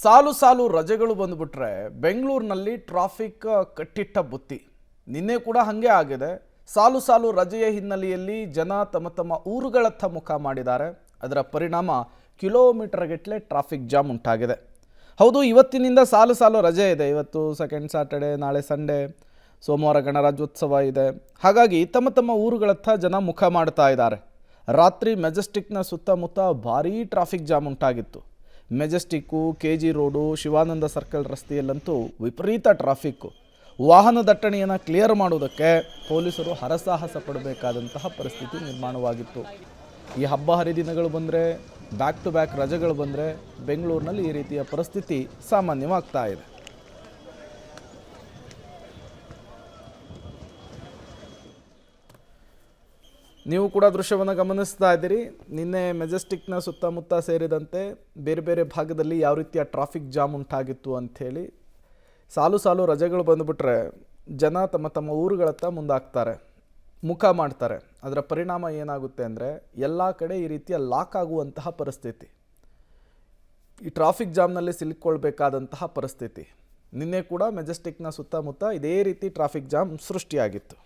ಸಾಲು ಸಾಲು ರಜೆಗಳು ಬಂದುಬಿಟ್ರೆ ಬೆಂಗಳೂರಿನಲ್ಲಿ ಟ್ರಾಫಿಕ್ ಕಟ್ಟಿಟ್ಟ ಬುತ್ತಿ. ನಿನ್ನೆ ಕೂಡ ಹಾಗೆ ಆಗಿದೆ. ಸಾಲು ಸಾಲು ರಜೆಯ ಹಿನ್ನೆಲೆಯಲ್ಲಿ ಜನ ತಮ್ಮ ತಮ್ಮ ಊರುಗಳತ್ತ ಮುಖ ಮಾಡಿದ್ದಾರೆ. ಅದರ ಪರಿಣಾಮ ಕಿಲೋಮೀಟರ್ ಗಟ್ಟಲೆ ಟ್ರಾಫಿಕ್ ಜಾಮ್ ಉಂಟಾಗಿದೆ. ಹೌದು, ಇವತ್ತಿನಿಂದ ಸಾಲು ಸಾಲು ರಜೆ ಇದೆ. ಇವತ್ತು ಸೆಕೆಂಡ್ ಸ್ಯಾಟರ್ಡೆ, ನಾಳೆ ಸಂಡೇ, ಸೋಮವಾರ ಗಣರಾಜ್ಯೋತ್ಸವ ಇದೆ. ಹಾಗಾಗಿ ತಮ್ಮ ತಮ್ಮ ಊರುಗಳತ್ತ ಜನ ಮುಖ ಮಾಡ್ತಾ ಇದ್ದಾರೆ. ರಾತ್ರಿ ಮೆಜೆಸ್ಟಿಕ್ನ ಸುತ್ತಮುತ್ತ ಭಾರೀ ಟ್ರಾಫಿಕ್ ಜಾಮ್ ಉಂಟಾಗಿತ್ತು. Majestic, KG road, Shivananda circle ರಸ್ತೆಯಲ್ಲಂತೂ ವಿಪರೀತ ಟ್ರಾಫಿಕ್ಕು. ವಾಹನ ದಟ್ಟಣೆಯನ್ನು ಕ್ಲಿಯರ್ ಮಾಡುವುದಕ್ಕೆ ಪೊಲೀಸರು ಹರಸಾಹಸ ಪಡಬೇಕಾದಂತಹ ಪರಿಸ್ಥಿತಿ ನಿರ್ಮಾಣವಾಗಿತ್ತು. ಈ ಹಬ್ಬ ಹರಿದಿನಗಳು ಬಂದರೆ, ಬ್ಯಾಕ್ ಟು ಬ್ಯಾಕ್ ರಜೆಗಳು ಬಂದರೆ ಬೆಂಗಳೂರಿನಲ್ಲಿ ಈ ರೀತಿಯ ಪರಿಸ್ಥಿತಿ ಸಾಮಾನ್ಯವಾಗ್ತಾ ಇದೆ. ನೀವು ಕೂಡ ದೃಶ್ಯವನ್ನು ಗಮನಿಸ್ತಾ ಇದ್ದೀರಿ. ನಿನ್ನೆ ಮೆಜೆಸ್ಟಿಕ್ನ ಸುತ್ತಮುತ್ತ ಸೇರಿದಂತೆ ಬೇರೆ ಬೇರೆ ಭಾಗದಲ್ಲಿ ಯಾವ ರೀತಿಯ ಟ್ರಾಫಿಕ್ ಜಾಮ್ ಉಂಟಾಗಿತ್ತು ಅಂಥೇಳಿ. ಸಾಲು ಸಾಲು ರಜೆಗಳು ಬಂದುಬಿಟ್ರೆ ಜನ ತಮ್ಮ ತಮ್ಮ ಊರುಗಳತ್ತ ಮುಂದಾಗ್ತಾರೆ, ಮುಖ ಮಾಡ್ತಾರೆ. ಅದರ ಪರಿಣಾಮ ಏನಾಗುತ್ತೆ ಅಂದರೆ ಎಲ್ಲ ಕಡೆ ಈ ರೀತಿಯ ಲಾಕ್ ಆಗುವಂತಹ ಪರಿಸ್ಥಿತಿ, ಈ ಟ್ರಾಫಿಕ್ ಜಾಮ್ನಲ್ಲಿ ಸಿಲುಕೊಳ್ಬೇಕಾದಂತಹ ಪರಿಸ್ಥಿತಿ. ನಿನ್ನೆ ಕೂಡ ಮೆಜೆಸ್ಟಿಕ್ನ ಸುತ್ತಮುತ್ತ ಇದೇ ರೀತಿ ಟ್ರಾಫಿಕ್ ಜಾಮ್ ಸೃಷ್ಟಿಯಾಗಿತ್ತು.